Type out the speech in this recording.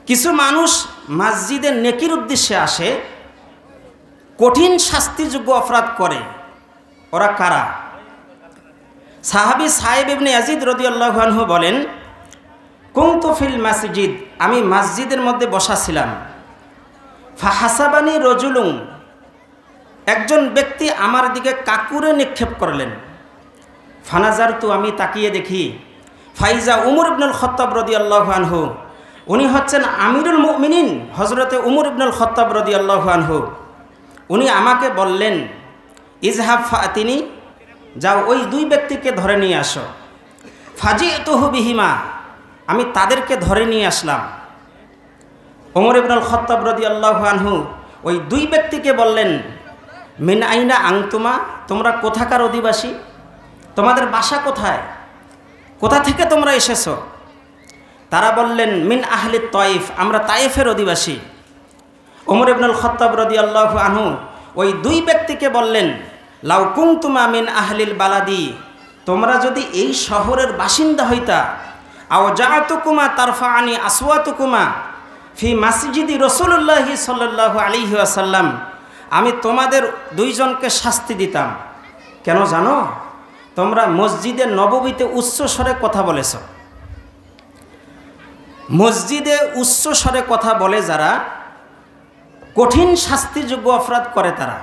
কিছু মানুষ মসজিদে নেকির উদ্দেশ্যে আসে, কঠিন শাস্তিযোগ্য অপরাধ করে। ওরা কারা? সাহাবী সাইব ইবনে ইয়াজিদ রাদিয়াল্লাহু আনহু বলেন, কুনতু ফিল মসজিদ, আমি মসজিদের মধ্যে বসা ছিলাম। ফাহাসাবানি রজুলুন, একজন ব্যক্তি আমার দিকে কাকুরে নিক্ষেপ করলেন। ফানাজারতু, আমি তাকিয়ে দেখি, ফাইজা উমর ইবনুল খাত্তাব রাদিয়াল্লাহু আনহু, উনি হচ্ছেন আমিরুল মুমিনিন হযরতে উমর ইবনুল খাত্তাব রাদিয়াল্লাহু আনহু। উনি আমাকে বললেন, ইজহাব ফাতিনি, যাও ওই দুই ব্যক্তিকে ধরে নিয়ে আসো। ফাজিতুহু বিহিমা, আমি তাদেরকে ধরে নিয়ে আসলাম। ওমর ইবনুল খাত্তাব রাদিয়াল্লাহু আনহু ওই দুই ব্যক্তিকে বললেন, মিন আইনা আনতুমা, তোমরা কোথাকার অধিবাসী? তোমাদের বাসা কোথায়? কোথা থেকে তোমরা এসেছো? তারা বললেন, মিন আহলি তাইফ, আমরা তাইফের অধিবাসী। ওমর ইবনুল খাত্তাব রাদিয়াল্লাহু আনহু ওই দুই ব্যক্তিকে বললেন, লাউ কুনতুমা মিন আহলিল বালাদি, তোমরা যদি এই শহরের বাসিন্দা হইতা, আও জাআতুকুমা তারফাআনি আসওয়াতুকুমা ফি মসজিদি রাসূলুল্লাহি সাল্লাল্লাহু আলাইহি ওয়াসাল্লাম, আমি তোমাদের দুইজনকে শাস্তি দিতাম। কেন জানো? তোমরা মসজিদে নববীতে উচ্চ স্বরে কথা বলেছ। মসজিদে উচ্চ স্বরে কথা বলে যারা, কঠিন শাস্তিযোগ্য অপরাধ করে তারা।